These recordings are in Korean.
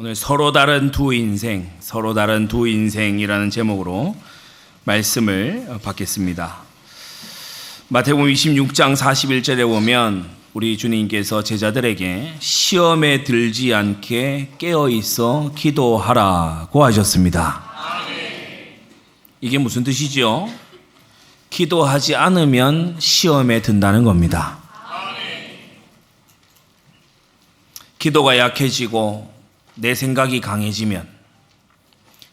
오늘 서로 다른 두 인생이라는 제목으로 말씀을 받겠습니다. 마태복음 26장 41절에 보면 우리 주님께서 제자들에게 시험에 들지 않게 깨어있어 기도하라고 하셨습니다. 이게 무슨 뜻이죠? 기도하지 않으면 시험에 든다는 겁니다. 기도가 약해지고 내 생각이 강해지면,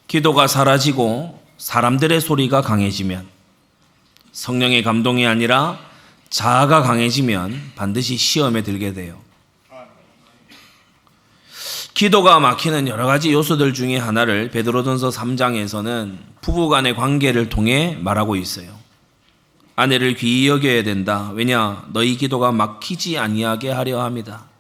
기도가 사라지고 사람들의 소리가 강해지면, 성령의 감동이 아니라 자아가 강해지면 반드시 시험에 들게 돼요. 기도가 막히는 여러 가지 요소들 중에 하나를 베드로전서 3장에서는 부부간의 관계를 통해 말하고 있어요. 아내를 귀히 여겨야 된다. 왜냐? 너희 기도가 막히지 아니하게 하려 함이다.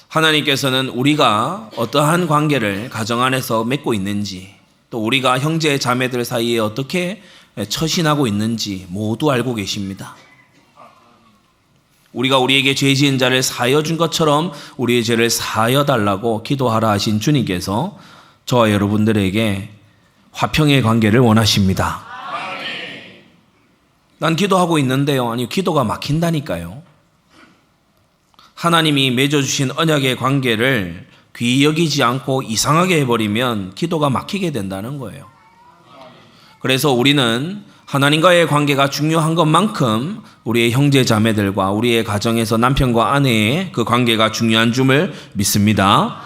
하나님께서는 우리가 어떠한 관계를 가정 안에서 맺고 있는지, 또 우리가 형제 자매들 사이에 어떻게 처신하고 있는지 모두 알고 계십니다. 우리가 우리에게 죄 지은 자를 사하여 준 것처럼 우리의 죄를 사하여 달라고 기도하라 하신 주님께서 저와 여러분들에게 화평의 관계를 원하십니다. 난 기도하고 있는데요. 아니, 기도가 막힌다니까요. 하나님이 맺어주신 언약의 관계를 귀히 여기지 않고 이상하게 해버리면 기도가 막히게 된다는 거예요. 그래서 우리는 하나님과의 관계가 중요한 것만큼 우리의 형제 자매들과 우리의 가정에서 남편과 아내의 그 관계가 중요한 줌을 믿습니다.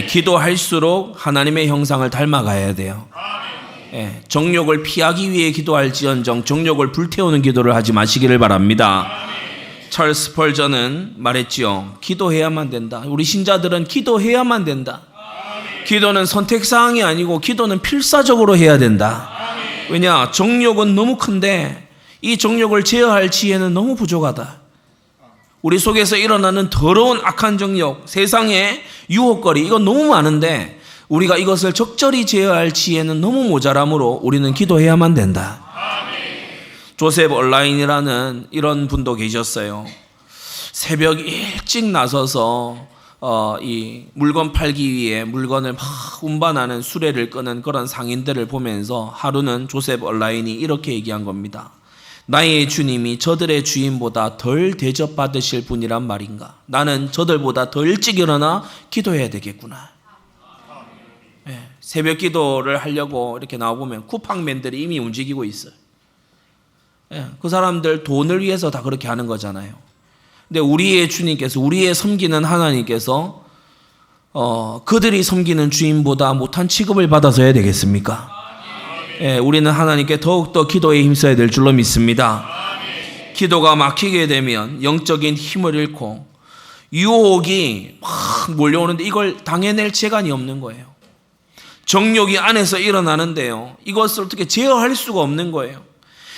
기도할수록 하나님의 형상을 닮아가야 돼요. 정욕을 피하기 위해 기도할지언정 정욕을 불태우는 기도를 하지 마시기를 바랍니다. 찰스 스펄전은 말했지요. 기도해야만 된다. 우리 신자들은 기도해야만 된다. 기도는 선택사항이 아니고 기도는 필사적으로 해야 된다. 왜냐? 정욕은 너무 큰데 이 정욕을 제어할 지혜는 너무 부족하다. 우리 속에서 일어나는 더러운 악한 정욕, 세상의 유혹거리, 이건 너무 많은데 우리가 이것을 적절히 제어할 지혜는 너무 모자라므로 우리는 기도해야만 된다. 조셉 얼라인이라는 이런 분도 계셨어요. 새벽 일찍 나서서 이 물건 팔기 위해 물건을 막 운반하는 수레를 끄는 그런 상인들을 보면서 하루는 조셉 얼라인이 이렇게 얘기한 겁니다. 나의 주님이 저들의 주인보다 덜 대접받으실 분이란 말인가? 나는 저들보다 더 일찍 일어나 기도해야 되겠구나. 새벽 기도를 하려고 이렇게 나와보면 쿠팡맨들이 이미 움직이고 있어요. 그 사람들 돈을 위해서 다 그렇게 하는 거잖아요. 근데 우리의 주님께서, 우리의 섬기는 하나님께서 그들이 섬기는 주인보다 못한 취급을 받아서 해야 되겠습니까? 우리는 하나님께 더욱더 기도에 힘써야 될 줄로 믿습니다. 기도가 막히게 되면 영적인 힘을 잃고 유혹이 막 몰려오는데 이걸 당해낼 재간이 없는 거예요. 정욕이 안에서 일어나는데요, 이것을 어떻게 제어할 수가 없는 거예요.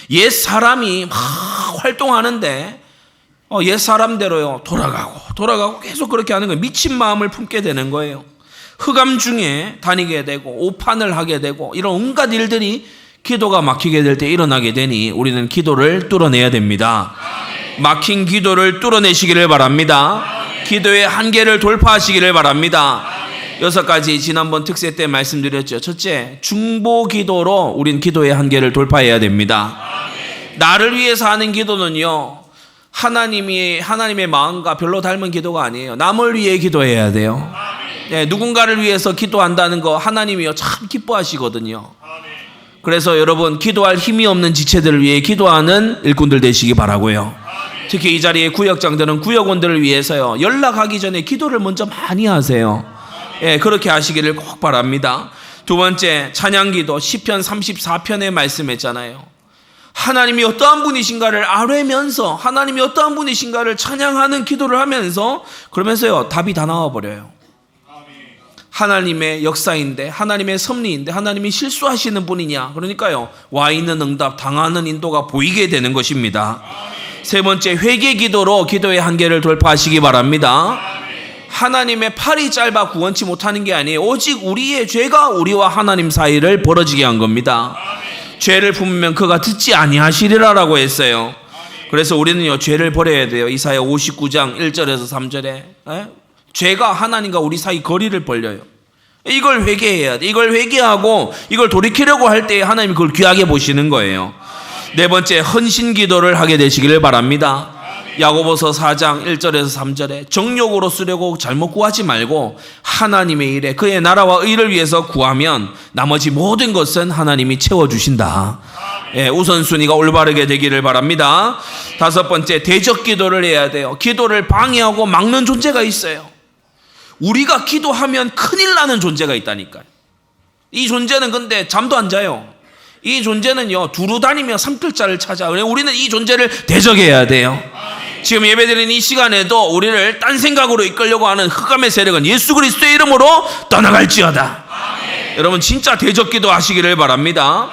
옛 사람이 막 활동하는데 옛 사람대로요 돌아가고 계속 그렇게 하는 거예요. 미친 마음을 품게 되는 거예요. 흑암 중에 다니게 되고 오판을 하게 되고 이런 온갖 일들이 기도가 막히게 될 때 일어나게 되니 우리는 기도를 뚫어내야 됩니다. 막힌 기도를 뚫어내시기를 바랍니다. 기도의 한계를 돌파하시기를 바랍니다. 6가지 지난번 특세 때 말씀드렸죠. 첫째, 중보 기도로 우린 기도의 한계를 돌파해야 됩니다. 나를 위해서 하는 기도는요, 하나님의 마음과 별로 닮은 기도가 아니에요. 남을 위해 기도해야 돼요. 누군가를 위해서 기도한다는 거 하나님이요 참 기뻐하시거든요. 그래서 여러분, 기도할 힘이 없는 지체들을 위해 기도하는 일꾼들 되시기 바라고요. 특히 이 자리에 구역장들은 구역원들을 위해서요, 연락하기 전에 기도를 먼저 많이 하세요. 그렇게 하시기를 꼭 바랍니다. 두 번째, 찬양기도 시편 34편에 말씀했잖아요. 하나님이 어떠한 분이신가를 아뢰면서 하나님이 어떠한 분이신가를 찬양하는 기도를 하면서 그러면서요 답이 다 나와버려요. 하나님의 역사인데, 하나님의 섭리인데 하나님이 실수하시는 분이냐? 그러니까요, 와 있는 응답, 당하는 인도가 보이게 되는 것입니다. 세 번째, 회개 기도로 기도의 한계를 돌파하시기 바랍니다. 하나님의 팔이 짧아 구원치 못하는 게 아니에요. 오직 우리의 죄가 우리와 하나님 사이를 벌어지게 한 겁니다. 죄를 품으면 그가 듣지 아니하시리라라고 했어요. 그래서 우리는요 죄를 버려야 돼요. 이사야 59장 1절에서 3절에 죄가 하나님과 우리 사이 거리를 벌려요. 이걸 회개해야 돼. 이걸 회개하고 이걸 돌이키려고 할 때 하나님이 그걸 귀하게 보시는 거예요. 네 번째, 헌신 기도를 하게 되시기를 바랍니다. 야고보서 4장 1절에서 3절에 정욕으로 쓰려고 잘못 구하지 말고 하나님의 일에 그의 나라와 의를 위해서 구하면 나머지 모든 것은 하나님이 채워주신다. 예, 우선순위가 올바르게 되기를 바랍니다. 다섯 번째, 대적 기도를 해야 돼요. 기도를 방해하고 막는 존재가 있어요. 우리가 기도하면 큰일 나는 존재가 있다니까요. 이 존재는 근데 잠도 안 자요. 이 존재는요, 두루 다니며 산길자를 찾아. 우리는 이 존재를 대적해야 돼요. 지금 예배드리는 이 시간에도 우리를 딴 생각으로 이끌려고 하는 흑암의 세력은 예수 그리스도의 이름으로 떠나갈지어다. 여러분 진짜 대적기도 하시기를 바랍니다.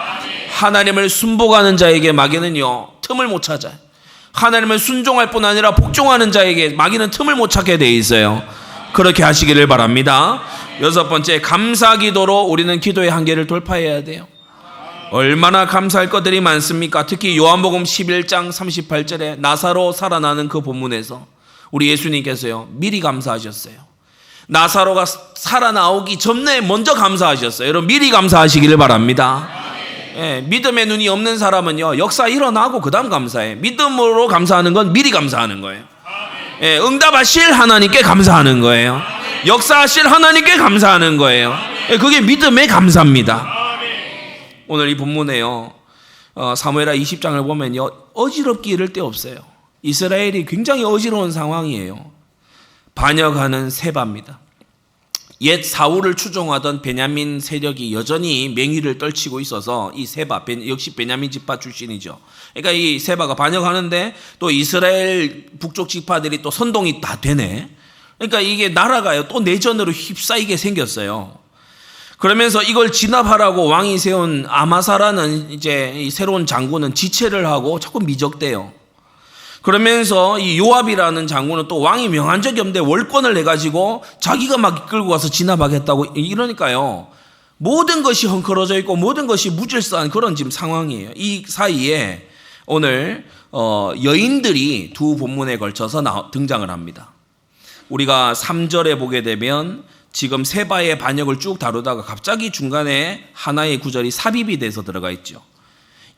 하나님을 순복하는 자에게 마귀는요 틈을 못 찾아요. 하나님을 순종할 뿐 아니라 복종하는 자에게 마귀는 틈을 못 찾게 돼 있어요. 그렇게 하시기를 바랍니다. 여섯 번째, 감사기도로 우리는 기도의 한계를 돌파해야 돼요. 얼마나 감사할 것들이 많습니까? 특히 요한복음 11장 38절에 나사로 살아나는 그 본문에서 우리 예수님께서요 미리 감사하셨어요. 나사로가 살아나오기 전에 먼저 감사하셨어요. 여러분 미리 감사하시기를 바랍니다. 예, 믿음의 눈이 없는 사람은요 역사 일어나고 그 다음 감사해. 믿음으로 감사하는 건 미리 감사하는 거예요. 예, 응답하실 하나님께 감사하는 거예요. 역사하실 하나님께 감사하는 거예요. 예, 그게 믿음의 감사입니다. 오늘 이 본문에요 사무엘하 20장을 보면요 어지럽기 이를 데 없어요. 이스라엘이 굉장히 어지러운 상황이에요. 반역하는 세바입니다. 옛 사울을 추종하던 베냐민 세력이 여전히 맹위를 떨치고 있어서 이 세바 역시 베냐민 지파 출신이죠. 그러니까 이 세바가 반역하는데 또 이스라엘 북쪽 지파들이 또 선동이 다 되네. 그러니까 이게 나라가요 또 내전으로 휩싸이게 생겼어요. 그러면서 이걸 진압하라고 왕이 세운 아마사라는 이제 이 새로운 장군은 지체를 하고 자꾸 미적대요. 그러면서 이 요압이라는 장군은 또 왕이 명한 적이 없는데 월권을 내가지고 자기가 막 이끌고 가서 진압하겠다고 이러니까요. 모든 것이 헝클어져 있고 모든 것이 무질서한 그런 지금 상황이에요. 이 사이에 오늘 여인들이 두 본문에 걸쳐서 등장을 합니다. 우리가 3절에 보게 되면 지금 세바의 반역을 쭉 다루다가 갑자기 중간에 하나의 구절이 삽입이 돼서 들어가 있죠.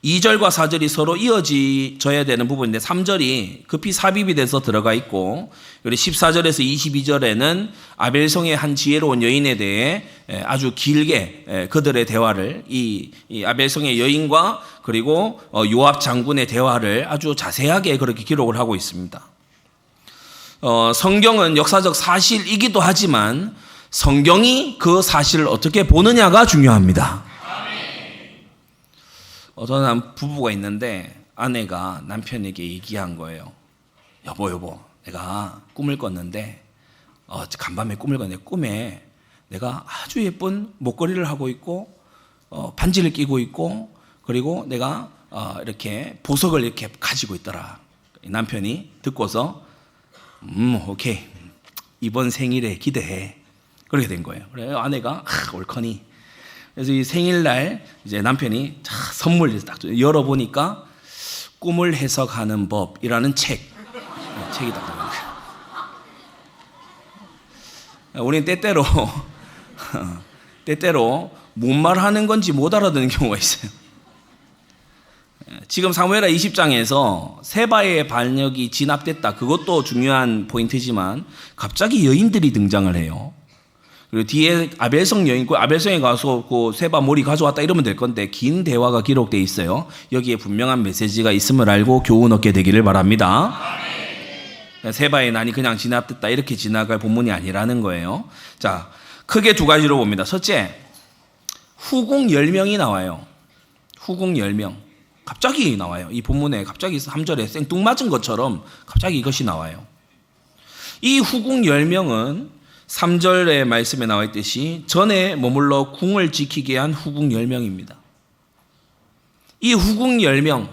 2절과 4절이 서로 이어져야 되는 부분인데 3절이 급히 삽입이 돼서 들어가 있고 그리고 14절에서 22절에는 아벨성의 한 지혜로운 여인에 대해 아주 길게 그들의 대화를 이 아벨성의 여인과 그리고 요압 장군의 대화를 아주 자세하게 그렇게 기록을 하고 있습니다. 성경은 역사적 사실이기도 하지만 성경이 그 사실을 어떻게 보느냐가 중요합니다. 어떤 부부가 있는데 아내가 남편에게 얘기한 거예요. 여보 내가 꿈을 꿨는데 간밤에 꿈을 꿨는데 꿈에 내가 아주 예쁜 목걸이를 하고 있고 반지를 끼고 있고 그리고 내가 이렇게 보석을 이렇게 가지고 있더라. 남편이 듣고서 오케이 이번 생일에 기대해. 그렇게 된 거예요. 그래서 아내가 옳거니. 그래서 이 생일날 이제 남편이 선물을 딱 열어보니까 꿈을 해석하는 법이라는 책이 딱 들어간 거예요. 우리는 때때로 뭔 말하는 건지 못 알아듣는 경우가 있어요. 지금 사무엘하 20장에서 세바의 반역이 진압됐다. 그것도 중요한 포인트지만 갑자기 여인들이 등장을 해요. 그리고 뒤에 아벨성 여인, 아벨성에 가서 그 세바 머리 가져왔다 이러면 될 건데 긴 대화가 기록되어 있어요. 여기에 분명한 메시지가 있음을 알고 교훈 얻게 되기를 바랍니다. 세바의 난이 그냥 진압됐다 이렇게 지나갈 본문이 아니라는 거예요. 자, 크게 두 가지로 봅니다. 첫째, 후궁 10명이 나와요. 후궁 10명. 갑자기 나와요. 이 본문에 갑자기 3절에 생뚱맞은 것처럼 갑자기 이것이 나와요. 이 후궁 10명은 3절의 말씀에 나와 있듯이 전에 머물러 궁을 지키게 한 후궁 10명입니다. 이 후궁 10명,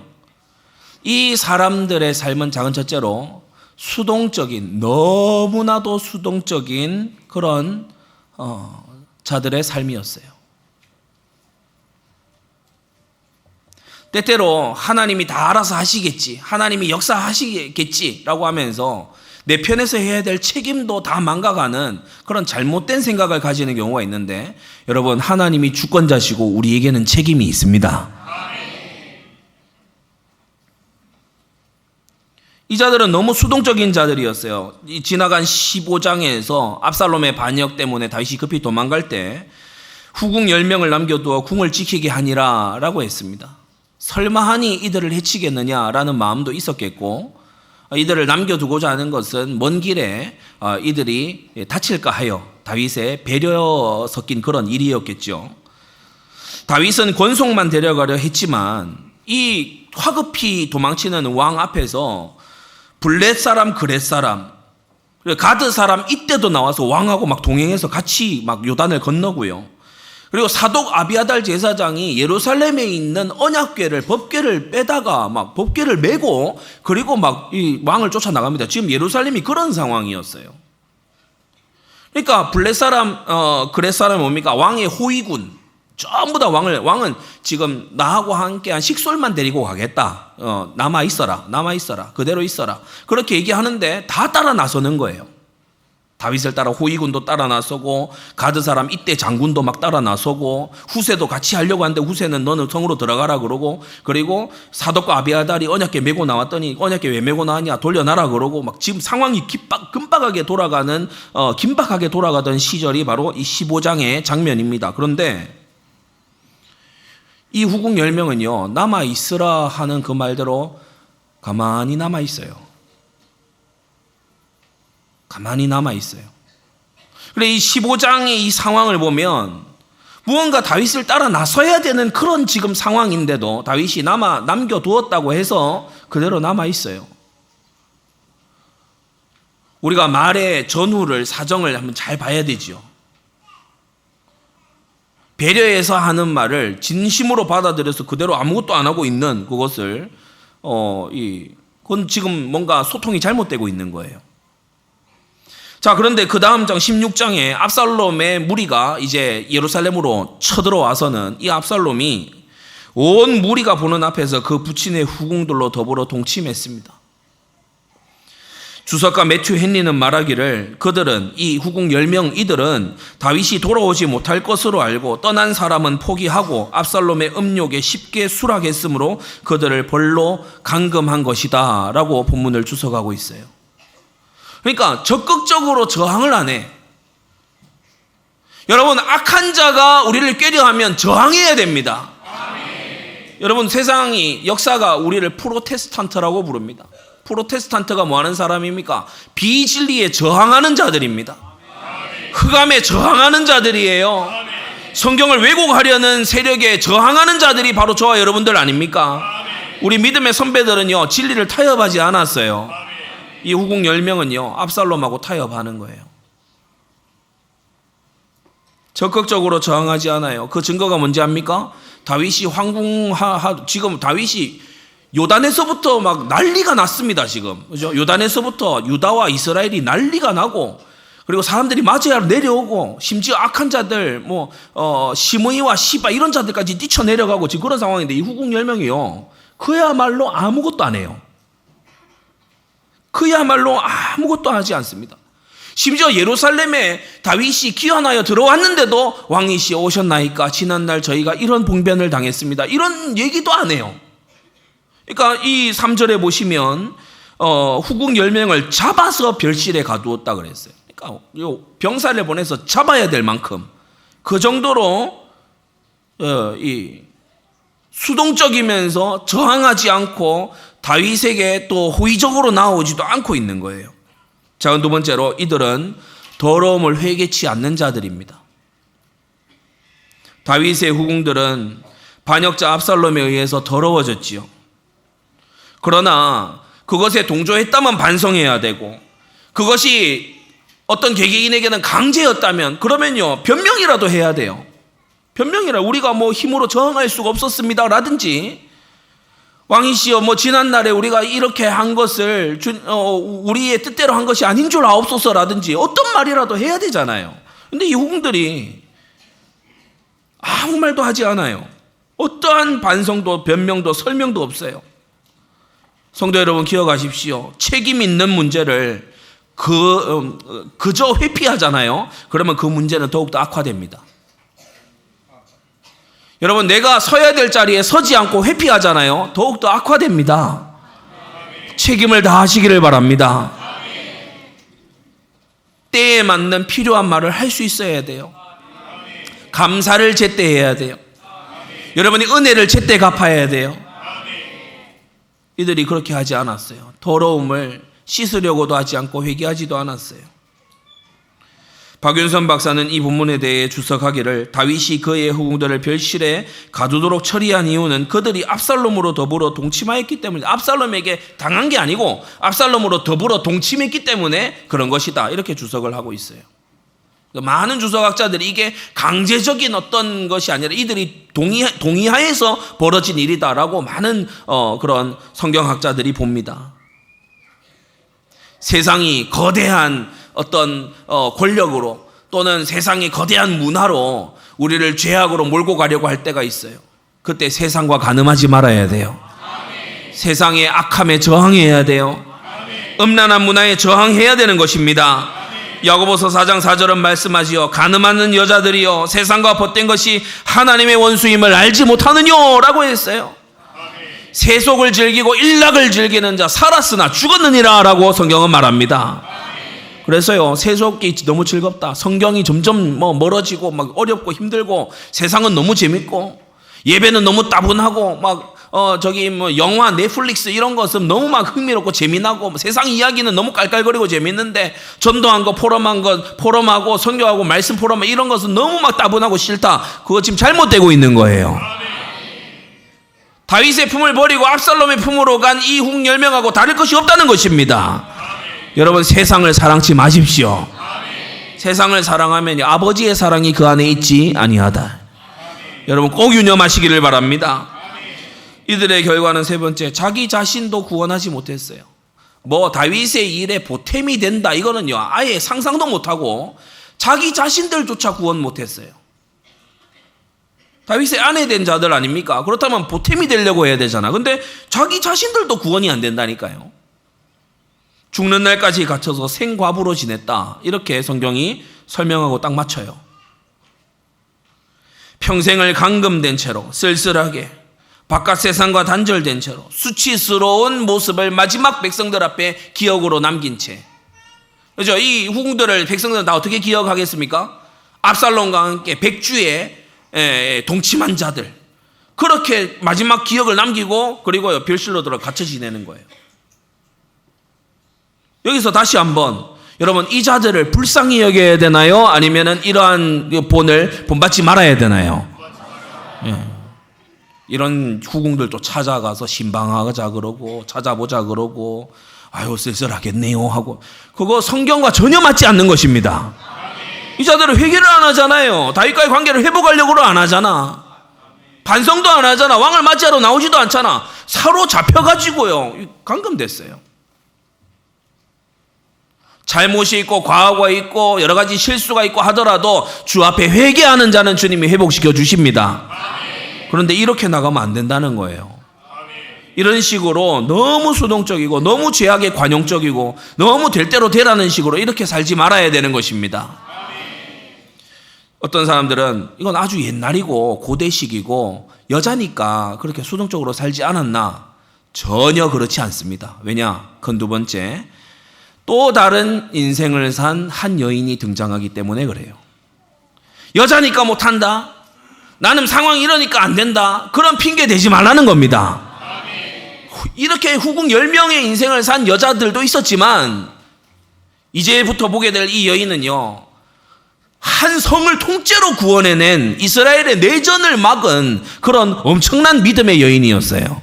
이 사람들의 삶은 작은 첫째로 수동적인, 너무나도 수동적인 그런 자들의 삶이었어요. 때때로 하나님이 다 알아서 하시겠지, 하나님이 역사하시겠지라고 하면서 내 편에서 해야 될 책임도 다 망가가는 그런 잘못된 생각을 가지는 경우가 있는데, 여러분, 하나님이 주권자시고 우리에게는 책임이 있습니다. 이 자들은 너무 수동적인 자들이었어요. 지나간 15장에서 압살롬의 반역 때문에 다윗이 급히 도망갈 때 후궁 10명을 남겨두어 궁을 지키게 하니라 라고 했습니다. 설마하니 이들을 해치겠느냐라는 마음도 있었겠고, 이들을 남겨두고자 하는 것은 먼 길에 이들이 다칠까 하여 다윗의 배려 섞인 그런 일이었겠죠. 다윗은 권속만 데려가려 했지만 이 화급히 도망치는 왕 앞에서 블렛 사람, 그렛 사람, 가드 사람 이때도 나와서 왕하고 막 동행해서 같이 막 요단을 건너고요. 그리고 사독 아비아달 제사장이 예루살렘에 있는 언약궤를, 법궤를 빼다가 막 법궤를 메고 그리고 막 이 왕을 쫓아나갑니다. 지금 예루살렘이 그런 상황이었어요. 그러니까 블렛 사람, 그렛 사람 뭡니까? 왕의 호위군. 전부 다 왕은 지금 나하고 함께 한 식솔만 데리고 가겠다. 남아 있어라. 그대로 있어라. 그렇게 얘기하는데 다 따라 나서는 거예요. 다윗을 따라 호위군도 따라 나서고, 가드 사람 이때 장군도 막 따라 나서고, 후세도 같이 하려고 하는데 후세는 너는 성으로 들어가라 그러고, 그리고 사독과 아비아달이 언약궤 메고 나왔더니 언약궤 왜 메고 나왔냐 돌려놔라 그러고, 막 지금 상황이 긴박하게 돌아가던 시절이 바로 이 15장의 장면입니다. 그런데 이 후궁 10명은요, 남아있으라 하는 그 말대로 가만히 남아있어요. 가만히 남아있어요. 그래, 이 15장의 이 상황을 보면 무언가 다윗을 따라 나서야 되는 그런 지금 상황인데도 다윗이 남겨두었다고 해서 그대로 남아있어요. 우리가 말의 전후를, 사정을 한번 잘 봐야 되죠. 배려해서 하는 말을 진심으로 받아들여서 그대로 아무것도 안 하고 있는 그것을, 그건 지금 뭔가 소통이 잘못되고 있는 거예요. 자, 그런데 그 다음 장 16장에 압살롬의 무리가 이제 예루살렘으로 쳐들어와서는 이 압살롬이 온 무리가 보는 앞에서 그 부친의 후궁들로 더불어 동침했습니다. 주석가 매튜 헨리는 말하기를, 그들은, 이 후궁 10명 이들은 다윗이 돌아오지 못할 것으로 알고 떠난 사람은 포기하고 압살롬의 음욕에 쉽게 수락했으므로 그들을 벌로 감금한 것이다 라고 본문을 주석하고 있어요. 그러니까 적극적으로 저항을 안 해. 여러분, 악한 자가 우리를 꾀려하면 저항해야 됩니다. 여러분, 역사가 우리를 프로테스탄트라고 부릅니다. 프로테스탄트가 뭐 하는 사람입니까? 비진리에 저항하는 자들입니다. 흑암에 저항하는 자들이에요. 성경을 왜곡하려는 세력에 저항하는 자들이 바로 저와 여러분들 아닙니까? 우리 믿음의 선배들은요, 진리를 타협하지 않았어요. 이 후궁 10명은요, 압살롬하고 타협하는 거예요. 적극적으로 저항하지 않아요. 그 증거가 뭔지 압니까? 다윗이 지금 다윗이 요단에서부터 막 난리가 났습니다, 지금. 그죠? 요단에서부터 유다와 이스라엘이 난리가 나고, 그리고 사람들이 맞이하러 내려오고, 심지어 악한 자들, 시므이와 시바 이런 자들까지 뛰쳐내려가고 지금 그런 상황인데, 이 후궁 10명이요, 그야말로 아무것도 안 해요. 그야말로 아무것도 하지 않습니다. 심지어 예루살렘에 다윗이 귀환하여 들어왔는데도 왕이시 오셨나이까? 지난날 저희가 이런 봉변을 당했습니다. 이런 얘기도 안 해요. 그러니까 이 3절에 보시면 후궁 10명을 잡아서 별실에 가두었다 그랬어요. 그러니까 병사를 보내서 잡아야 될 만큼 그 정도로 수동적이면서 저항하지 않고 다윗에게 또 호의적으로 나오지도 않고 있는 거예요. 자, 두 번째로 이들은 더러움을 회개치 않는 자들입니다. 다윗의 후궁들은 반역자 압살롬에 의해서 더러워졌지요. 그러나 그것에 동조했다면 반성해야 되고, 그것이 어떤 개개인에게는 강제였다면 그러면요, 변명이라도 해야 돼요. 우리가 힘으로 저항할 수가 없었습니다 라든지, 왕이시여 지난날에 우리가 이렇게 한 것을 우리의 뜻대로 한 것이 아닌 줄 아옵소서 라든지 어떤 말이라도 해야 되잖아요. 근데 이 후궁들이 아무 말도 하지 않아요. 어떠한 반성도 변명도 설명도 없어요. 성도 여러분, 기억하십시오. 책임 있는 문제를 그저 회피하잖아요. 그러면 그 문제는 더욱더 악화됩니다. 여러분, 내가 서야 될 자리에 서지 않고 회피하잖아요. 더욱더 악화됩니다. 책임을 다하시기를 바랍니다. 때에 맞는 필요한 말을 할 수 있어야 돼요. 감사를 제때 해야 돼요. 여러분이 은혜를 제때 갚아야 돼요. 이들이 그렇게 하지 않았어요. 더러움을 씻으려고도 하지 않고 회개하지도 않았어요. 박윤선 박사는 이 본문에 대해 주석하기를, 다윗이 그의 후궁들을 별실에 가두도록 처리한 이유는 그들이 압살롬으로 더불어 동침하였기 때문에, 압살롬에게 당한 게 아니고 압살롬으로 더불어 동침했기 때문에 그런 것이다, 이렇게 주석을 하고 있어요. 많은 주석학자들이 이게 강제적인 어떤 것이 아니라 이들이 동의하에서 벌어진 일이다라고 많은 그런 성경학자들이 봅니다. 세상이 거대한 어떤 권력으로 또는 세상의 거대한 문화로 우리를 죄악으로 몰고 가려고 할 때가 있어요. 그때 세상과 간음하지 말아야 돼요. 세상의 악함에 저항해야 돼요. 음란한 문화에 저항해야 되는 것입니다. 야고보서 4장 4절은 말씀하지요. 간음하는 여자들이요, 세상과 벗된 것이 하나님의 원수임을 알지 못하느뇨 라고 했어요. 세속을 즐기고 일락을 즐기는 자 살았으나 죽었느니라 라고 성경은 말합니다. 그래서요, 세속이 너무 즐겁다, 성경이 점점 멀어지고 막 어렵고 힘들고, 세상은 너무 재밌고 예배는 너무 따분하고 막 영화 넷플릭스 이런 것은 너무 막 흥미롭고 재미나고, 세상 이야기는 너무 깔깔거리고 재밌는데 전도한 거 포럼하고 선교하고 말씀 포럼 이런 것은 너무 막 따분하고 싫다. 그거 지금 잘못되고 있는 거예요. 다윗의 품을 버리고 압살롬의 품으로 간 이 후궁 10명하고 다를 것이 없다는 것입니다. 여러분, 세상을 사랑치 마십시오. 세상을 사랑하면 아버지의 사랑이 그 안에 있지 아니하다. 여러분, 꼭 유념하시기를 바랍니다. 이들의 결과는 세 번째, 자기 자신도 구원하지 못했어요. 다윗의 일에 보탬이 된다, 이거는요 아예 상상도 못하고 자기 자신들조차 구원 못했어요. 다윗의 아내 된 자들 아닙니까? 그렇다면 보탬이 되려고 해야 되잖아. 근데 자기 자신들도 구원이 안 된다니까요. 죽는 날까지 갇혀서 생과부로 지냈다, 이렇게 성경이 설명하고 딱 맞춰요. 평생을 감금된 채로 쓸쓸하게 바깥 세상과 단절된 채로 수치스러운 모습을 마지막 백성들 앞에 기억으로 남긴 채, 그죠? 이 후궁들을 백성들은 다 어떻게 기억하겠습니까? 압살롬과 함께 백주에 동침한 자들, 그렇게 마지막 기억을 남기고, 그리고 별실로 들어 갇혀 지내는 거예요. 여기서 다시 한번, 여러분, 이 자들을 불쌍히 여겨야 되나요? 아니면은 이러한 본을 본받지 말아야 되나요? 이런 후궁들도 찾아가서 신방하자 그러고 찾아보자 그러고 아유 쓸쓸하겠네요 하고, 그거 성경과 전혀 맞지 않는 것입니다. 이 자들은 회개를 안 하잖아요. 다윗과의 관계를 회복하려고 안 하잖아. 반성도 안 하잖아. 왕을 맞이하러 나오지도 않잖아. 사로잡혀가지고요 감금됐어요. 잘못이 있고 과거가 있고 여러 가지 실수가 있고 하더라도 주 앞에 회개하는 자는 주님이 회복시켜 주십니다. 그런데 이렇게 나가면 안 된다는 거예요. 이런 식으로 너무 수동적이고 너무 죄악에 관용적이고 너무 될 대로 되라는 식으로 이렇게 살지 말아야 되는 것입니다. 어떤 사람들은 이건 아주 옛날이고 고대식이고 여자니까 그렇게 수동적으로 살지 않았나? 전혀 그렇지 않습니다. 왜냐? 그건 두 번째, 또 다른 인생을 산 한 여인이 등장하기 때문에 그래요. 여자니까 못한다, 나는 상황이 이러니까 안 된다, 그런 핑계 대지 말라는 겁니다. 이렇게 후궁 10명의 인생을 산 여자들도 있었지만 이제부터 보게 될 이 여인은요, 한 성을 통째로 구원해낸 이스라엘의 내전을 막은 그런 엄청난 믿음의 여인이었어요.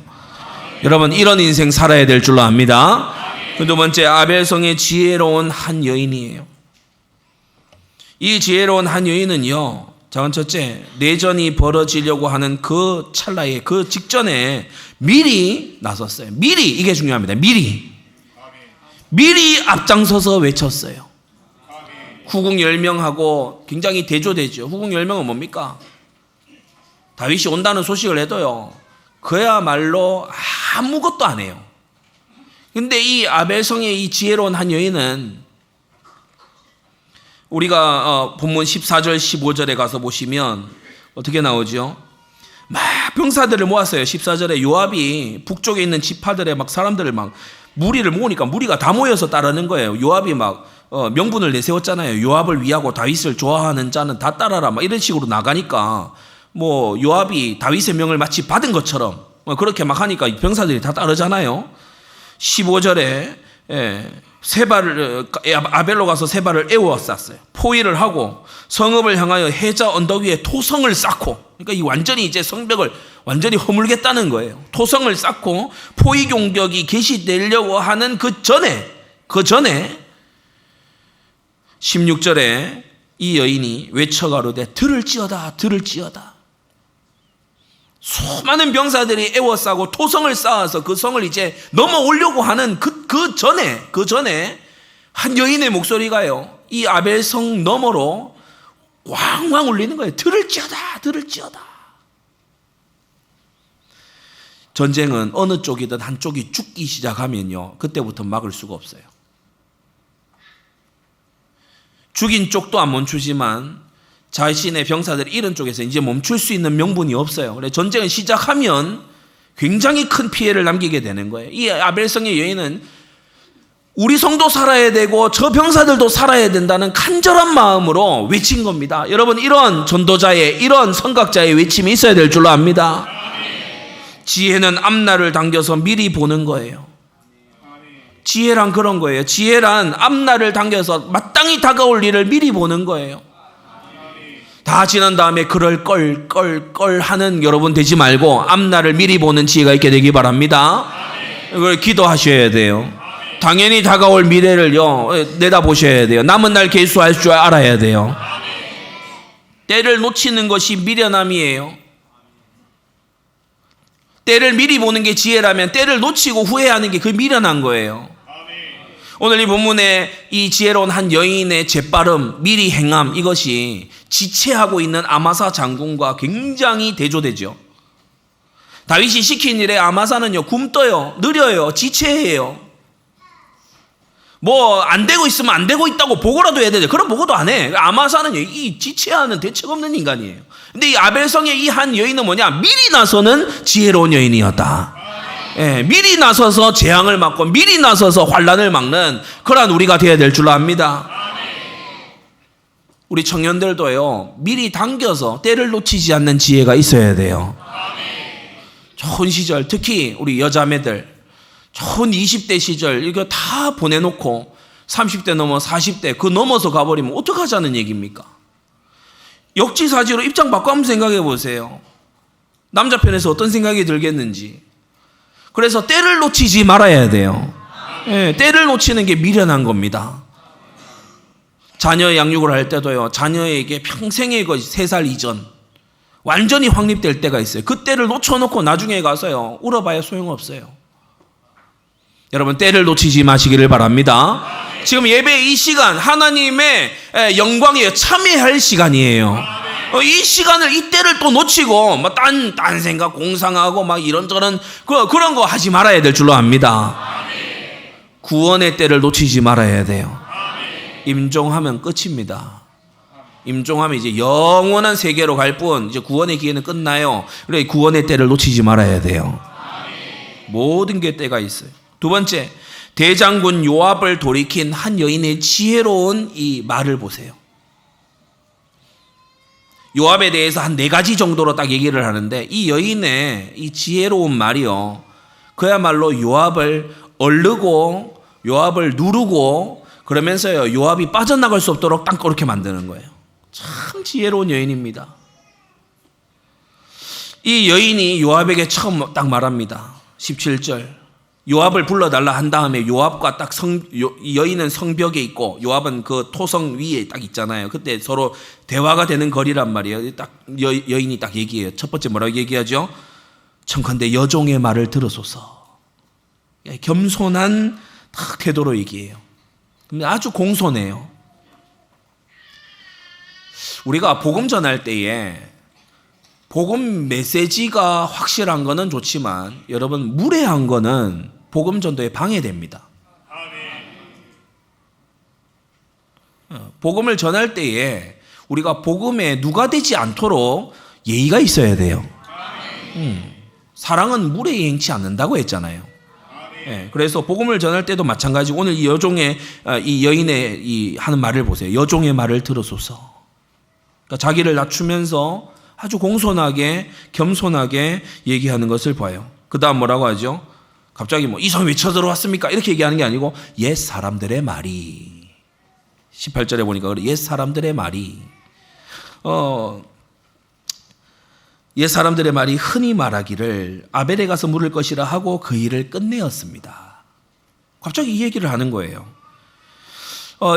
여러분, 이런 인생 살아야 될 줄로 압니다. 그 두 번째, 아벨성의 지혜로운 한 여인이에요. 이 지혜로운 한 여인은요, 자, 첫째, 내전이 벌어지려고 하는 그 찰나에, 그 직전에 미리 나섰어요. 미리, 이게 중요합니다. 미리 앞장서서 외쳤어요. 후궁 10명하고 굉장히 대조되죠. 후궁 10명은 뭡니까? 다윗이 온다는 소식을 해도요, 그야말로 아무것도 안 해요. 근데 이 아벨성의 이 지혜로운 한 여인은 우리가 본문 14절 15절에 가서 보시면 어떻게 나오죠? 막 병사들을 모았어요. 14절에 요압이 북쪽에 있는 지파들의 막 사람들을 막 무리를 모으니까 무리가 다 모여서 따르는 거예요. 요압이 막 명분을 내세웠잖아요. 요압을 위하고 다윗을 좋아하는 자는 다 따라라 막 이런 식으로 나가니까 뭐 요압이 다윗의 명을 마치 받은 것처럼 그렇게 막 하니까 병사들이 다 따르잖아요. 15절에 세발을 아벨로 가서 세발을 에워쌌어요. 포위를 하고 성읍을 향하여 해자 언덕 위에 토성을 쌓고, 그러니까 이 완전히 이제 성벽을 완전히 허물겠다는 거예요. 토성을 쌓고 포위 공격이 개시되려고 하는 그 전에 16절에 이 여인이 외쳐가로되 들을지어다 들을지어다. 수많은 병사들이 에워싸고 토성을 쌓아서 그 성을 이제 넘어오려고 하는 그 전에 한 여인의 목소리가요, 이 아벨성 너머로 왕왕 울리는 거예요. 들을지어다 들을지어다. 전쟁은 어느 쪽이든 한쪽이 죽기 시작하면요, 그때부터 막을 수가 없어요. 죽인 쪽도 안 멈추지만 자신의 병사들이 이런 쪽에서 이제 멈출 수 있는 명분이 없어요. 그래서 전쟁을 시작하면 굉장히 큰 피해를 남기게 되는 거예요. 이 아벨성의 여인은 우리 성도 살아야 되고 저 병사들도 살아야 된다는 간절한 마음으로 외친 겁니다. 여러분, 이런 전도자의, 이런 선각자의 외침이 있어야 될 줄로 압니다. 지혜는 앞날을 당겨서 미리 보는 거예요. 지혜란 그런 거예요. 지혜란 앞날을 당겨서 마땅히 다가올 일을 미리 보는 거예요. 다 지난 다음에 그럴 걸 하는 여러분 되지 말고 앞날을 미리 보는 지혜가 있게 되기 바랍니다. 이걸 기도하셔야 돼요. 당연히 다가올 미래를요 내다보셔야 돼요. 남은 날 계수할 줄 알아야 돼요. 때를 놓치는 것이 미련함이에요. 때를 미리 보는 게 지혜라면 때를 놓치고 후회하는 게 그 미련한 거예요. 오늘 이 본문에 이 지혜로운 한 여인의 재빠름, 미리 행함, 이것이 지체하고 있는 아마사 장군과 굉장히 대조되죠. 다윗이 시킨 일에 아마사는요 굼떠요, 느려요, 지체해요. 뭐 안 되고 있으면 안 되고 있다고 보고라도 해야 되죠. 그럼 보고도 안 해. 아마사는요 이 지체하는 대책 없는 인간이에요. 근데 이 아벨성의 이 한 여인은 뭐냐, 미리 나서는 지혜로운 여인이었다. 미리 나서서 재앙을 막고 미리 나서서 환난을 막는 그러한 우리가 되어야 될 줄로 압니다. 우리 청년들도요 미리 당겨서 때를 놓치지 않는 지혜가 있어야 돼요. 좋은 시절, 특히 우리 여자매들 좋은 20대 시절 이거 다 보내놓고 30대 넘어 40대 그 넘어서 가버리면 어떡하자는 얘기입니까? 역지사지로 입장 바꿔 한번 생각해 보세요. 남자 편에서 어떤 생각이 들겠는지. 그래서 때를 놓치지 말아야 돼요. 때를 놓치는 게 미련한 겁니다. 자녀 양육을 할 때도요, 자녀에게 평생의 것이 3살 이전 완전히 확립될 때가 있어요. 그 때를 놓쳐놓고 나중에 가서요 울어봐야 소용없어요. 여러분, 때를 놓치지 마시기를 바랍니다. 지금 예배 이 시간 하나님의 영광에 참여할 시간이에요. 이 시간을, 이 때를 또 놓치고 막 딴 생각 공상하고 막 이런저런 그런 거 하지 말아야 될 줄로 압니다. 구원의 때를 놓치지 말아야 돼요. 임종하면 끝입니다. 임종하면 이제 영원한 세계로 갈 뿐, 이제 구원의 기회는 끝나요. 그래, 구원의 때를 놓치지 말아야 돼요. 모든 게 때가 있어요. 두 번째, 대장군 요압을 돌이킨 한 여인의 지혜로운 이 말을 보세요. 요압에 대해서 한 4가지 정도로 딱 얘기를 하는데, 이 여인의 이 지혜로운 말이요, 그야말로 요압을 얼르고 요압을 누르고 그러면서요 요압이 빠져나갈 수 없도록 딱 그렇게 만드는 거예요. 참 지혜로운 여인입니다. 이 여인이 요압에게 처음 딱 말합니다. 17절, 요압을 불러달라 한 다음에 요압과 딱 여인은 성벽에 있고 요압은 그 토성 위에 딱 있잖아요. 그때 서로 대화가 되는 거리란 말이에요. 딱 여인이 딱 얘기해요. 첫 번째 뭐라고 얘기하죠? 청컨대 여종의 말을 들으소서. 겸손한 딱 태도로 얘기해요. 근데 아주 공손해요. 우리가 복음 전할 때에 복음 메시지가 확실한 거는 좋지만 여러분, 무례한 거는 복음 전도에 방해됩니다. 복음을 전할 때에 우리가 복음에 누가 되지 않도록 예의가 있어야 돼요. 사랑은 물에 행치 않는다고 했잖아요. 예, 그래서 복음을 전할 때도 마찬가지. 오늘 이 여종의 이 여인의 이 하는 말을 보세요. 여종의 말을 들으소서. 그러니까 자기를 낮추면서 아주 공손하게 겸손하게 얘기하는 것을 봐요. 그 다음 뭐라고 하죠? 갑자기 뭐 이 성에 왜 쳐들어왔습니까? 이렇게 얘기하는 게 아니고 옛 사람들의 말이 18절에 보니까 옛 사람들의 말이 옛 사람들의 말이 흔히 말하기를 아벨에 가서 물을 것이라 하고 그 일을 끝내었습니다. 갑자기 이 얘기를 하는 거예요.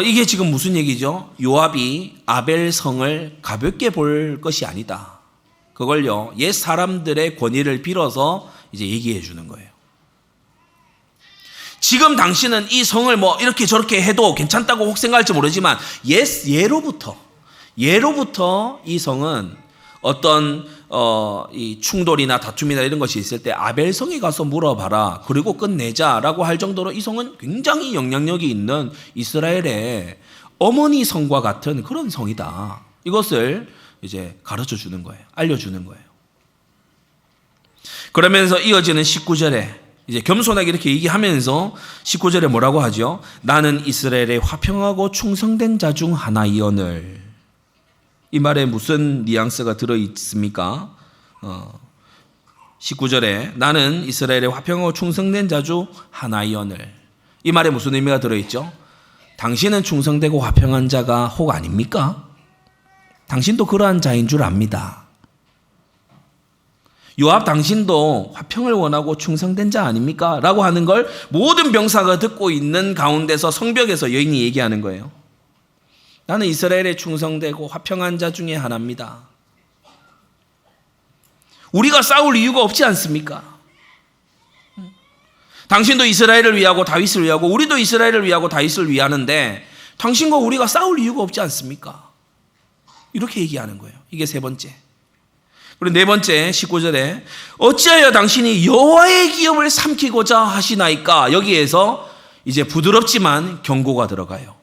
이게 지금 무슨 얘기죠? 요압이 아벨 성을 가볍게 볼 것이 아니다. 그걸요, 옛 사람들의 권위를 빌어서 이제 얘기해 주는 거예요. 지금 당신은 이 성을 뭐 이렇게 저렇게 해도 괜찮다고 혹 생각할지 모르지만 예로부터 이 성은 어떤 이 충돌이나 다툼이나 이런 것이 있을 때 아벨성에 가서 물어봐라. 그리고 끝내자라고 할 정도로 이 성은 굉장히 영향력이 있는 이스라엘의 어머니 성과 같은 그런 성이다. 이것을 이제 가르쳐 주는 거예요. 알려주는 거예요. 그러면서 이어지는 19절에 이제 겸손하게 이렇게 얘기하면서 19절에 뭐라고 하죠? 나는 이스라엘의 화평하고 충성된 자 중 하나이오늘. 이 말에 무슨 뉘앙스가 들어있습니까? 19절에 나는 이스라엘의 화평하고 충성된 자 중 하나이오늘. 이 말에 무슨 의미가 들어있죠? 당신은 충성되고 화평한 자가 혹 아닙니까? 당신도 그러한 자인 줄 압니다. 요압 당신도 화평을 원하고 충성된 자 아닙니까? 라고 하는 걸 모든 병사가 듣고 있는 가운데서 성벽에서 여인이 얘기하는 거예요. 나는 이스라엘에 충성되고 화평한 자 중에 하나입니다. 우리가 싸울 이유가 없지 않습니까? 당신도 이스라엘을 위하고 다윗을 위하고 우리도 이스라엘을 위하고 다윗을 위하는데 당신과 우리가 싸울 이유가 없지 않습니까? 이렇게 얘기하는 거예요. 이게 세 번째. 그리고 네 번째 19절에 어찌하여 당신이 여호와의 기업을 삼키고자 하시나이까? 여기에서 이제 부드럽지만 경고가 들어가요.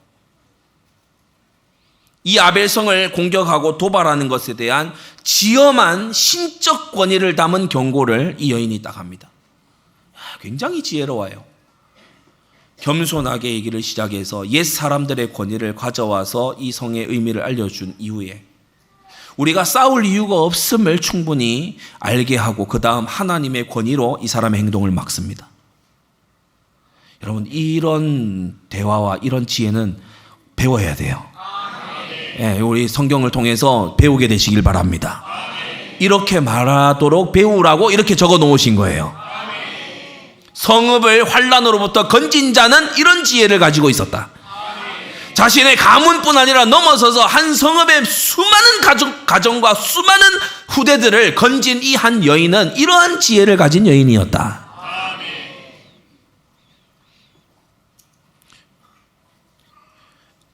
이 아벨성을 공격하고 도발하는 것에 대한 지엄한 신적 권위를 담은 경고를 이 여인이 딱 합니다. 굉장히 지혜로워요. 겸손하게 얘기를 시작해서 옛 사람들의 권위를 가져와서 이 성의 의미를 알려준 이후에 우리가 싸울 이유가 없음을 충분히 알게 하고 그 다음 하나님의 권위로 이 사람의 행동을 막습니다. 여러분, 이런 대화와 이런 지혜는 배워야 돼요. 예, 우리 성경을 통해서 배우게 되시길 바랍니다. 이렇게 말하도록 배우라고 이렇게 적어 놓으신 거예요. 성읍을 환난으로부터 건진 자는 이런 지혜를 가지고 있었다. 자신의 가문뿐 아니라 넘어서서 한 성읍의 수많은 가정과 수많은 후대들을 건진 이 한 여인은 이러한 지혜를 가진 여인이었다.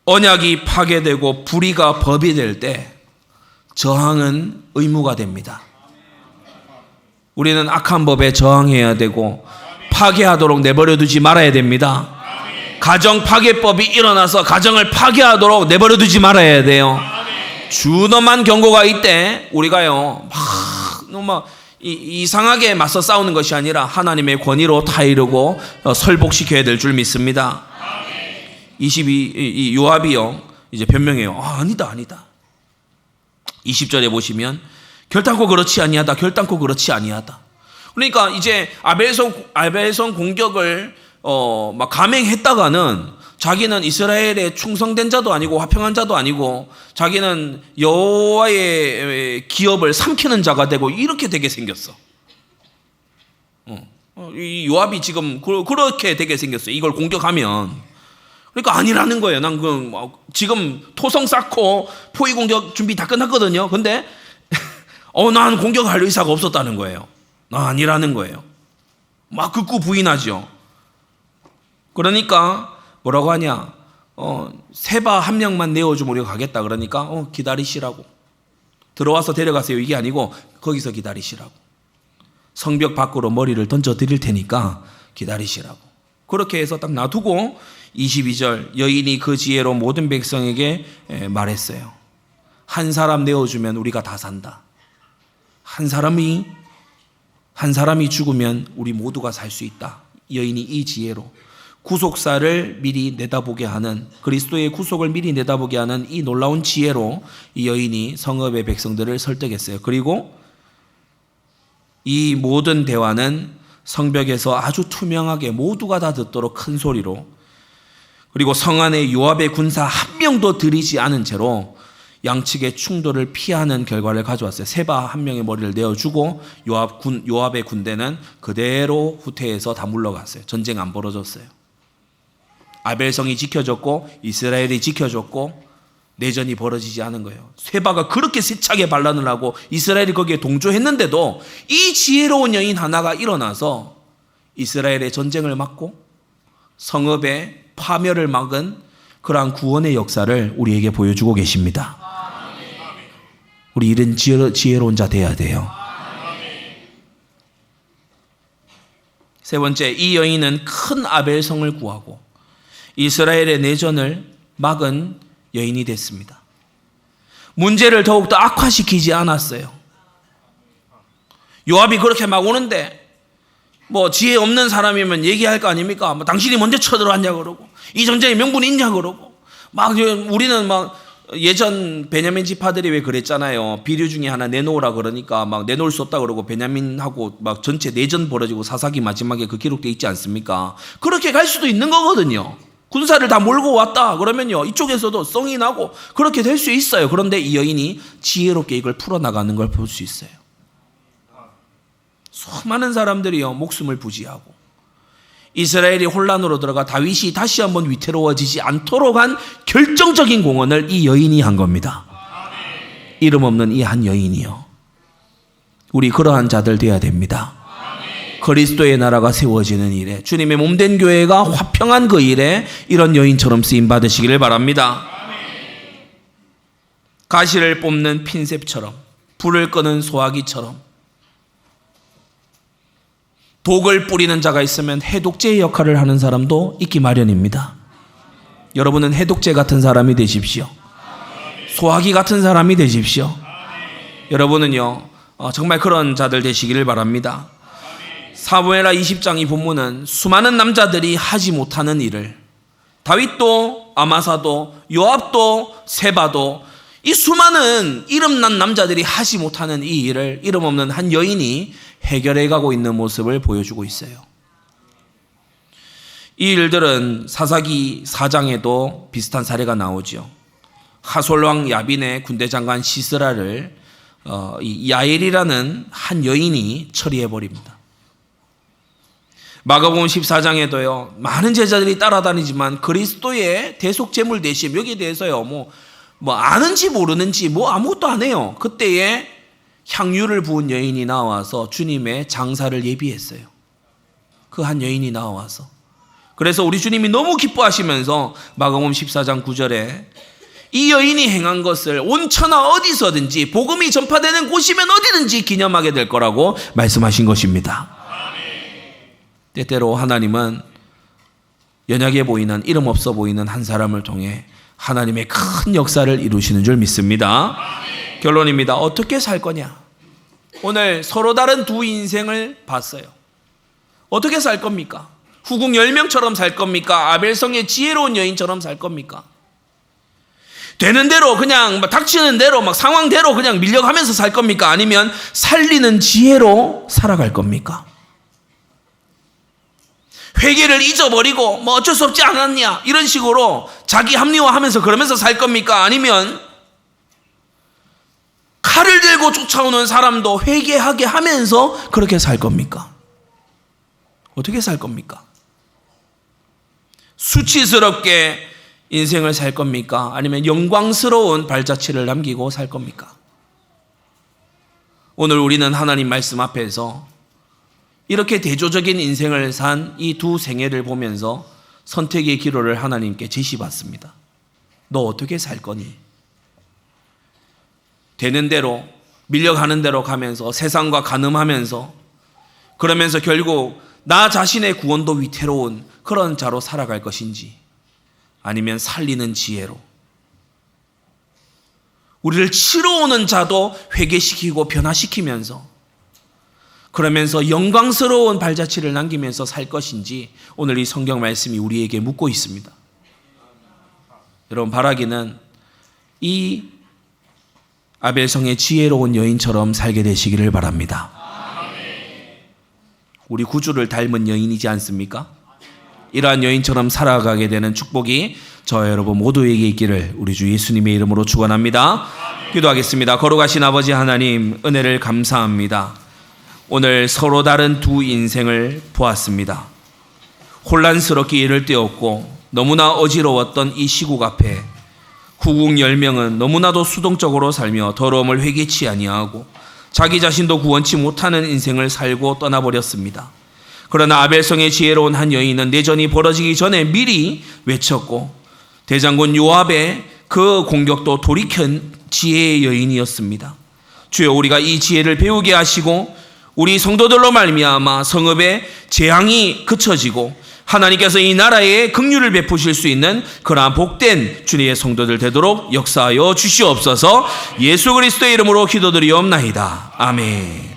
언약이 파괴되고 불의가 법이 될 때 저항은 의무가 됩니다. 우리는 악한 법에 저항해야 되고 파괴하도록 내버려두지 말아야 됩니다. 가정 파괴법이 일어나서 가정을 파괴하도록 내버려두지 말아야 돼요. 준엄한 경고가 이때 우리가요 막 이상하게 맞서 싸우는 것이 아니라 하나님의 권위로 타이르고 설복시켜야 될 줄 믿습니다. 22 요압이요 이제 변명해요. 아니다. 20절에 보시면 결단코 그렇지 아니하다. 결단코 그렇지 아니하다. 그러니까 이제 아벨성 공격을 막 감행했다가는 자기는 이스라엘의 충성된 자도 아니고 화평한 자도 아니고 자기는 여호와의 기업을 삼키는 자가 되고 이렇게 되게 생겼어. 이 요압이 지금 그렇게 되게 생겼어요. 이걸 공격하면. 그러니까 아니라는 거예요. 난 지금 토성 쌓고 포위 공격 준비 다 끝났거든요. 근데 난 공격할 의사가 없었다는 거예요. 나 아니라는 거예요. 막 극구 부인하죠. 그러니까 뭐라고 하냐? 세바 한 명만 내어주면 우리가 가겠다. 그러니까 기다리시라고. 들어와서 데려가세요. 이게 아니고 거기서 기다리시라고. 성벽 밖으로 머리를 던져 드릴 테니까 기다리시라고. 그렇게 해서 딱 놔두고 22절 여인이 그 지혜로 모든 백성에게 말했어요. 한 사람 내어주면 우리가 다 산다. 한 사람이 죽으면 우리 모두가 살 수 있다. 여인이 이 지혜로 구속사를 미리 내다보게 하는, 그리스도의 구속을 미리 내다보게 하는 이 놀라운 지혜로 이 여인이 성읍의 백성들을 설득했어요. 그리고 이 모든 대화는 성벽에서 아주 투명하게 모두가 다 듣도록 큰 소리로, 그리고 성 안에 요압의 군사 한 명도 들이지 않은 채로 양측의 충돌을 피하는 결과를 가져왔어요. 세바 한 명의 머리를 내어주고 요압의 군대는 그대로 후퇴해서 다 물러갔어요. 전쟁 안 벌어졌어요. 아벨성이 지켜졌고 이스라엘이 지켜졌고 내전이 벌어지지 않은 거예요. 세바가 그렇게 세차게 반란을 하고 이스라엘이 거기에 동조했는데도 이 지혜로운 여인 하나가 일어나서 이스라엘의 전쟁을 막고 성읍의 파멸을 막은 그러한 구원의 역사를 우리에게 보여주고 계십니다. 우리 이런 지혜로운 자 돼야 돼요. 세 번째, 이 여인은 큰 아벨성을 구하고 이스라엘의 내전을 막은 여인이 됐습니다. 문제를 더욱더 악화시키지 않았어요. 요압이 그렇게 막 오는데 뭐 지혜 없는 사람이면 얘기할 거 아닙니까? 뭐 당신이 먼저 쳐들어왔냐 그러고 이 전쟁에 명분이 있냐 그러고 막 우리는 막 예전 베냐민 지파들이 왜 그랬잖아요. 비류 중에 하나 내놓으라 그러니까 막 내놓을 수 없다 그러고 베냐민하고 막 전체 내전 벌어지고 사사기 마지막에 그 기록되어 있지 않습니까? 그렇게 갈 수도 있는 거거든요. 군사를 다 몰고 왔다 그러면요 이쪽에서도 성이 나고 그렇게 될 수 있어요. 그런데 이 여인이 지혜롭게 이걸 풀어나가는 걸 볼 수 있어요. 수많은 사람들이요 목숨을 부지하고 이스라엘이 혼란으로 들어가 다윗이 다시 한번 위태로워지지 않도록 한 결정적인 공헌을 이 여인이 한 겁니다. 이름 없는 이 한 여인이요. 우리 그러한 자들 돼야 됩니다. 그리스도의 나라가 세워지는 일에, 주님의 몸된 교회가 화평한 그 일에 이런 여인처럼 쓰임 받으시기를 바랍니다. 가시를 뽑는 핀셋처럼, 불을 끄는 소화기처럼, 독을 뿌리는 자가 있으면 해독제의 역할을 하는 사람도 있기 마련입니다. 여러분은 해독제 같은 사람이 되십시오. 소화기 같은 사람이 되십시오. 여러분은요 정말 그런 자들 되시기를 바랍니다. 사무엘하 20장 이 본문은 수많은 남자들이 하지 못하는 일을, 다윗도 아마사도 요압도 세바도 이 수많은 이름난 남자들이 하지 못하는 이 일을 이름 없는 한 여인이 해결해 가고 있는 모습을 보여주고 있어요. 이 일들은 사사기 4장에도 비슷한 사례가 나오죠. 하솔왕 야빈의 군대 장관 시스라를 야엘이라는 한 여인이 처리해 버립니다. 마가복음 14장에도요 많은 제자들이 따라다니지만 그리스도의 대속제물 대심, 여기에 대해서요 뭐 아는지 모르는지 뭐 아무것도 안 해요. 그때에 향유를 부은 여인이 나와서 주님의 장사를 예비했어요. 그 한 여인이 나와서, 그래서 우리 주님이 너무 기뻐하시면서 마가복음 14장 9절에 이 여인이 행한 것을 온 천하 어디서든지 복음이 전파되는 곳이면 어디든지 기념하게 될 거라고 말씀하신 것입니다. 때때로 하나님은 연약해 보이는, 이름 없어 보이는 한 사람을 통해 하나님의 큰 역사를 이루시는 줄 믿습니다. 결론입니다. 어떻게 살 거냐? 오늘 서로 다른 두 인생을 봤어요. 어떻게 살 겁니까? 후궁 10명처럼 살 겁니까? 아벨성의 지혜로운 여인처럼 살 겁니까? 되는 대로 그냥 닥치는 대로 막 상황대로 그냥 밀려가면서 살 겁니까? 아니면 살리는 지혜로 살아갈 겁니까? 회개를 잊어버리고 뭐 어쩔 수 없지 않았냐 이런 식으로 자기 합리화하면서 그러면서 살 겁니까? 아니면 칼을 들고 쫓아오는 사람도 회개하게 하면서 그렇게 살 겁니까? 어떻게 살 겁니까? 수치스럽게 인생을 살 겁니까? 아니면 영광스러운 발자취를 남기고 살 겁니까? 오늘 우리는 하나님 말씀 앞에서 이렇게 대조적인 인생을 산 이 두 생애를 보면서 선택의 기로를 하나님께 제시받습니다. 너 어떻게 살 거니? 되는 대로 밀려가는 대로 가면서 세상과 간음하면서 그러면서 결국 나 자신의 구원도 위태로운 그런 자로 살아갈 것인지, 아니면 살리는 지혜로 우리를 치러 오는 자도 회개시키고 변화시키면서, 그러면서 영광스러운 발자취를 남기면서 살 것인지, 오늘 이 성경 말씀이 우리에게 묻고 있습니다. 여러분, 바라기는 이 아벨성의 지혜로운 여인처럼 살게 되시기를 바랍니다. 우리 구주를 닮은 여인이지 않습니까? 이러한 여인처럼 살아가게 되는 축복이 저와 여러분 모두에게 있기를 우리 주 예수님의 이름으로 축원합니다. 기도하겠습니다. 거룩하신 아버지 하나님, 은혜를 감사합니다. 오늘 서로 다른 두 인생을 보았습니다. 혼란스럽게 일을 떼었고 너무나 어지러웠던 이 시국 앞에 후국 10명은 너무나도 수동적으로 살며 더러움을 회개치 아니하고 자기 자신도 구원치 못하는 인생을 살고 떠나버렸습니다. 그러나 아벨성의 지혜로운 한 여인은 내전이 벌어지기 전에 미리 외쳤고, 대장군 요압의 그 공격도 돌이킨 지혜의 여인이었습니다. 주여, 우리가 이 지혜를 배우게 하시고 우리 성도들로 말미암아 성읍의 재앙이 그쳐지고 하나님께서 이 나라에 긍휼을 베푸실 수 있는 그러한 복된 주님의 성도들 되도록 역사하여 주시옵소서. 예수 그리스도의 이름으로 기도드리옵나이다. 아멘.